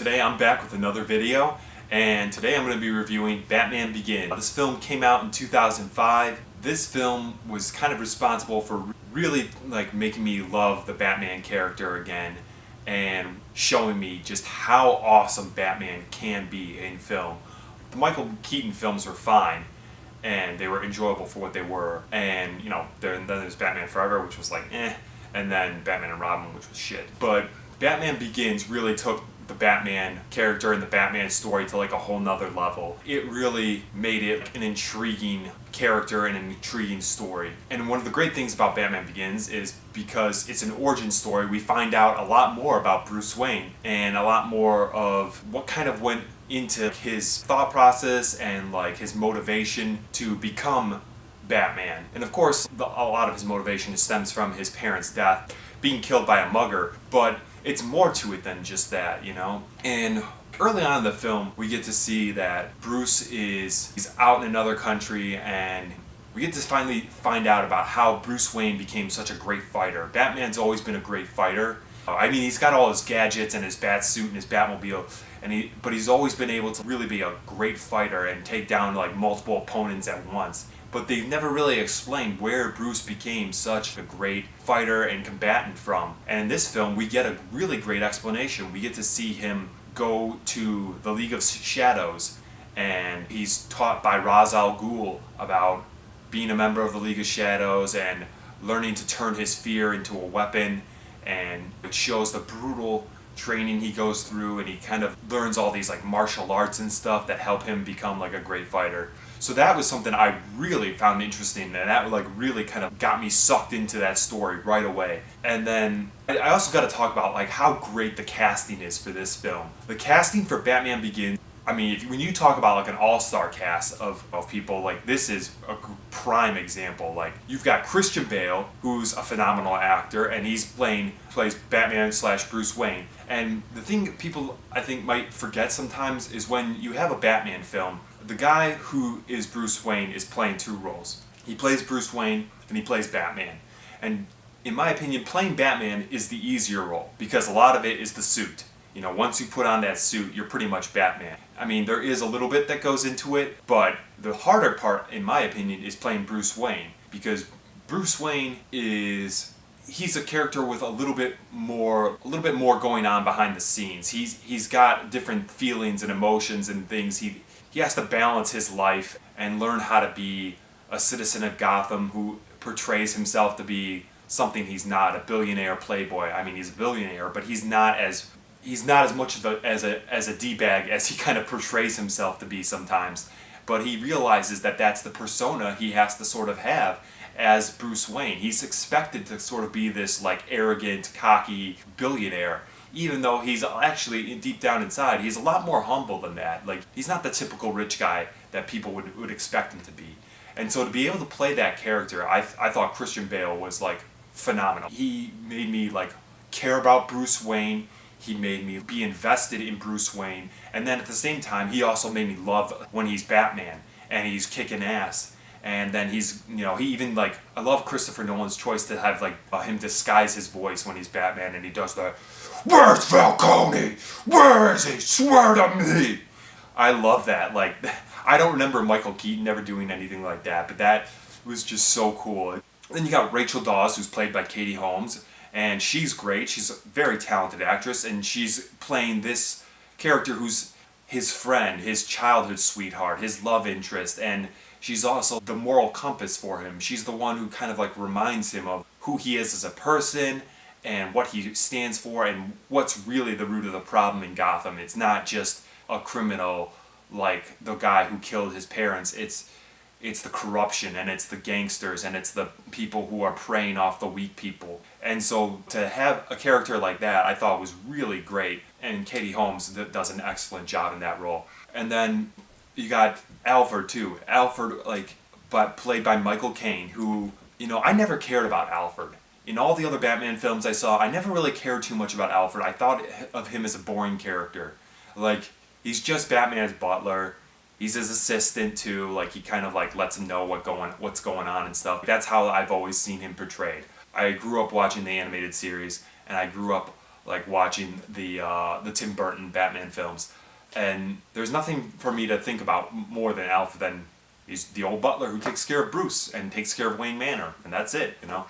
today I'm back with another video, and today I'm going to be reviewing Batman Begins. This film came out in 2005. This film was kind of responsible for really making me love the Batman character again and showing me just how awesome Batman can be in film. The Michael Keaton films were fine and they were enjoyable for what they were, and then there's Batman Forever, which was and then Batman and Robin, which was shit. But Batman Begins really took the Batman character and the Batman story to a whole nother level. It really made it an intriguing character and an intriguing story. And one of the great things about Batman Begins is because it's an origin story, we find out a lot more about Bruce Wayne and a lot more of what kind of went into his thought process and his motivation to become Batman. And of course, a lot of his motivation stems from his parents' death, being killed by a mugger, but it's more to it than just that, And early on in the film, we get to see that Bruce he's out in another country, and we get to finally find out about how Bruce Wayne became such a great fighter. Batman's always been a great fighter. He's got all his gadgets and his bat suit and his Batmobile, but he's always been able to really be a great fighter and take down multiple opponents at once. But they've never really explained where Bruce became such a great fighter and combatant from. And in this film, we get a really great explanation. We get to see him go to the League of Shadows, and he's taught by Ra's al Ghul about being a member of the League of Shadows and learning to turn his fear into a weapon. And it shows the brutal training he goes through, and he kind of learns all these martial arts and stuff that help him become a great fighter. So that was something I really found interesting, and that really kind of got me sucked into that story right away. And then I also got to talk about how great the casting is for this film. The casting for Batman Begins, when you talk about an all-star cast of people, this is a prime example. You've got Christian Bale, who's a phenomenal actor, and plays Batman / Bruce Wayne. And the thing people I think might forget sometimes is when you have a Batman film, the guy who is Bruce Wayne is playing two roles. He plays Bruce Wayne and he plays Batman. And in my opinion, playing Batman is the easier role because a lot of it is the suit. Once you put on that suit, you're pretty much Batman. There is a little bit that goes into it, but the harder part, in my opinion, is playing Bruce Wayne, because Bruce Wayne he's a character with a little bit more going on behind the scenes. He's got different feelings and emotions and things. He has to balance his life and learn how to be a citizen of Gotham who portrays himself to be something he's not, a billionaire playboy. He's a billionaire, but he's not as much of as a D-bag as he kind of portrays himself to be sometimes. But he realizes that that's the persona he has to sort of have as Bruce Wayne. He's expected to sort of be this arrogant, cocky billionaire, even though he's actually, deep down inside, he's a lot more humble than that. He's not the typical rich guy that people would expect him to be. And so to be able to play that character, I thought Christian Bale was phenomenal. He made me care about Bruce Wayne. He made me be invested in Bruce Wayne, and then at the same time, he also made me love when he's Batman and he's kicking ass. And then he even I love Christopher Nolan's choice to have him disguise his voice when he's Batman, and he does the "Where's Falcone? Where is he? Swear to me!" I love that. I don't remember Michael Keaton ever doing anything like that, but that was just so cool. Then you got Rachel Dawes, who's played by Katie Holmes. And she's great. She's a very talented actress, and she's playing this character who's his friend, his childhood sweetheart, his love interest, and she's also the moral compass for him. She's the one who kind of reminds him of who he is as a person and what he stands for and what's really the root of the problem in Gotham. It's not just a criminal like the guy who killed his parents. It's the corruption, and it's the gangsters, and it's the people who are preying off the weak people. And so to have a character like that, I thought was really great. And Katie Holmes does an excellent job in that role. And then you got Alfred too. Alfred, but played by Michael Caine, who, I never cared about Alfred. In all the other Batman films I saw, I never really cared too much about Alfred. I thought of him as a boring character. He's just Batman's butler. He's his assistant too, he kind of lets him know what's going on and stuff. That's how I've always seen him portrayed. I grew up watching the animated series, and I grew up like watching the Tim Burton Batman films, and there's nothing for me to think about more than Alfred. Than he's the old butler who takes care of Bruce and takes care of Wayne Manor, and that's it, you know.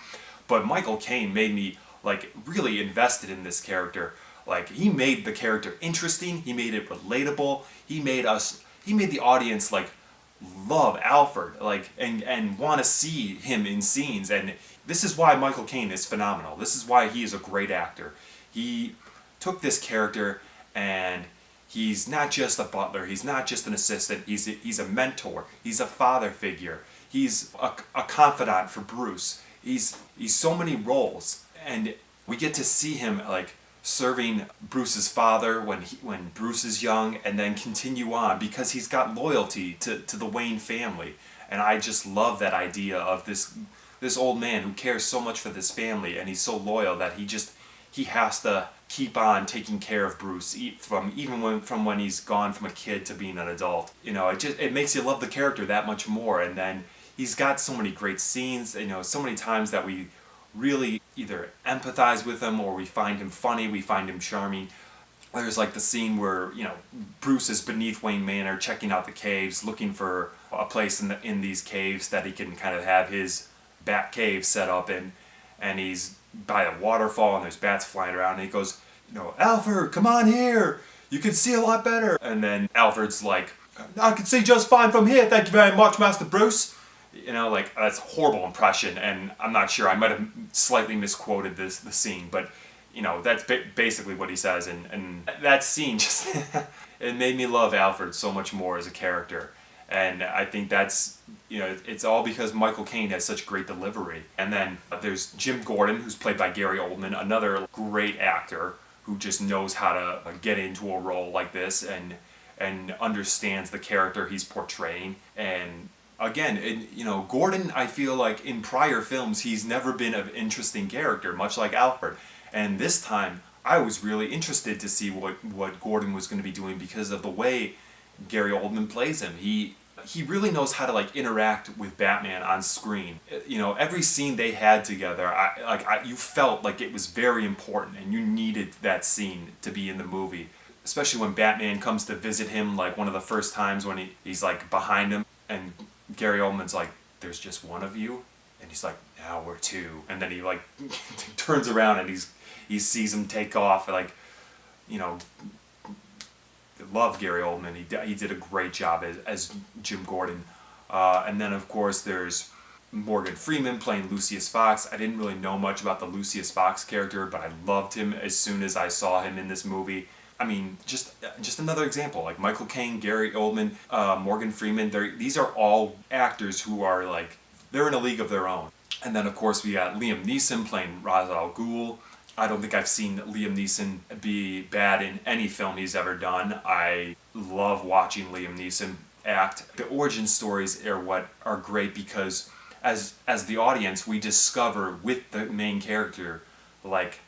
But Michael Caine made me like really invested in this character. Like he made the character interesting. He made it relatable. He made the audience like love Alfred, like and want to see him in scenes. And this is why Michael Caine is phenomenal. This is why he is a great actor. He took this character and he's not just a butler. He's not just an assistant. He's a mentor. He's a father figure. He's a confidant for Bruce. He's so many roles, and we get to see him like serving Bruce's father when Bruce is young, and then continue on because he's got loyalty to the Wayne family. And I just love that idea of this old man who cares so much for this family, and he's so loyal that he has to keep on taking care of Bruce from when he's gone from a kid to being an adult. You know, it makes you love the character that much more. And then he's got so many great scenes, you know, so many times that we really either empathize with him or we find him funny, we find him charming. There's like the scene where, you know, Bruce is beneath Wayne Manor checking out the caves, looking for a place in these caves that he can kind of have his bat cave set up in, and he's by a waterfall and there's bats flying around, and he goes, you know, Alfred, come on here, you can see a lot better. And then Alfred's like, I can see just fine from here, thank you very much, Master Bruce. You know, like, that's a horrible impression, and I'm not sure, I might have slightly misquoted the scene, but, you know, that's basically what he says, and that scene just, it made me love Alfred so much more as a character. And I think that's, you know, it's all because Michael Caine has such great delivery. And then there's Jim Gordon, who's played by Gary Oldman, another great actor who just knows how to get into a role like this and understands the character he's portraying. And again, you know, Gordon, I feel like in prior films, he's never been an interesting character, much like Alfred. And this time, I was really interested to see what Gordon was going to be doing because of the way Gary Oldman plays him. He really knows how to like interact with Batman on screen. You know, every scene they had together, you felt like it was very important, and you needed that scene to be in the movie. Especially when Batman comes to visit him, like one of the first times when he's like behind him, and Gary Oldman's like, "There's just one of you," and he's like, "Now we're two." And then he like turns around and he sees him take off, like, you know. Love Gary Oldman. He did a great job as Jim Gordon. And then of course there's Morgan Freeman playing Lucius Fox. I didn't really know much about the Lucius Fox character, but I loved him as soon as I saw him in this movie. I mean, just another example, like Michael Caine, Gary Oldman, Morgan Freeman. These are all actors who are like, they're in a league of their own. And then of course we got Liam Neeson playing Ra's al Ghul. I don't think I've seen Liam Neeson be bad in any film he's ever done. I love watching Liam Neeson act. The origin stories are what are great because as the audience, we discover with the main character like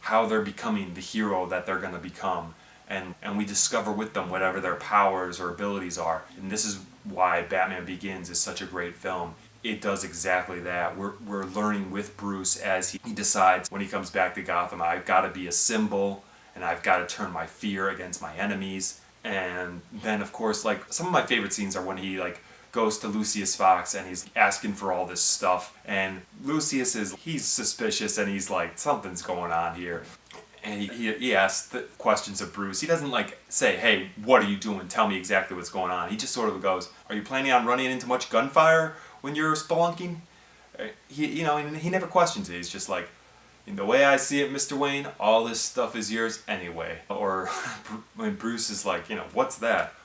how they're becoming the hero that they're going to become. And we discover with them whatever their powers or abilities are. And this is why Batman Begins is such a great film. It does exactly that. We're learning with Bruce as he decides when he comes back to Gotham, I've got to be a symbol, and I've got to turn my fear against my enemies. And then of course, like, some of my favorite scenes are when he like goes to Lucius Fox and he's asking for all this stuff, and Lucius he's suspicious, and he's like, something's going on here. And he asks the questions of Bruce. He doesn't like say, hey, what are you doing? Tell me exactly what's going on. He just sort of goes, are you planning on running into much gunfire when you're spelunking? He never questions it. He's just like, in the way I see it, Mr. Wayne, all this stuff is yours anyway. Or when Bruce is like, what's that?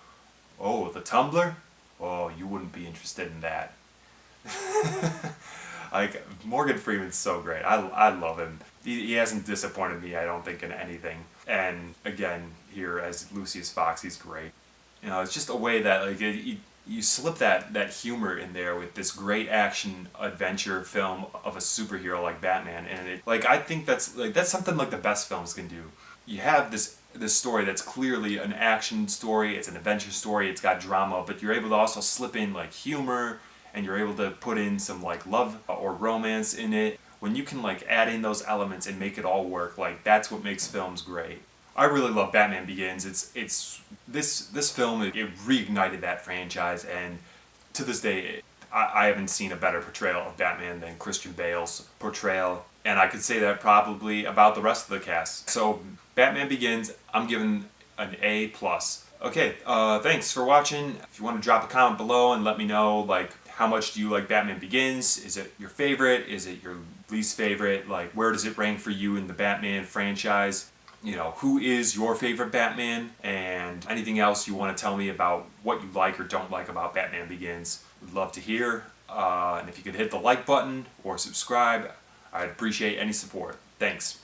Oh, the tumbler? Oh, you wouldn't be interested in that. Like, Morgan Freeman's so great. I love him. He hasn't disappointed me, I don't think, in anything. And again, here as Lucius Fox, he's great. It's just a way that like you slip that humor in there with this great action adventure film of a superhero like Batman, and I think that's something like the best films can do. You have this story that's clearly an action story, it's an adventure story, it's got drama, but you're able to also slip in like humor, and you're able to put in some like love or romance in it when you can like add in those elements and make it all work, like that's what makes films great. I really love Batman Begins. It's this film, it reignited that franchise, and to this day I haven't seen a better portrayal of Batman than Christian Bale's portrayal, and I could say that probably about the rest of the cast. So Batman Begins, I'm giving an A+. Okay, thanks for watching. If you want to drop a comment below and let me know, like, how much do you like Batman Begins? Is it your favorite? Is it your least favorite? Like, where does it rank for you in the Batman franchise? You know, who is your favorite Batman? And anything else you want to tell me about what you like or don't like about Batman Begins, would love to hear. And if you could hit the like button or subscribe, I'd appreciate any support. Thanks.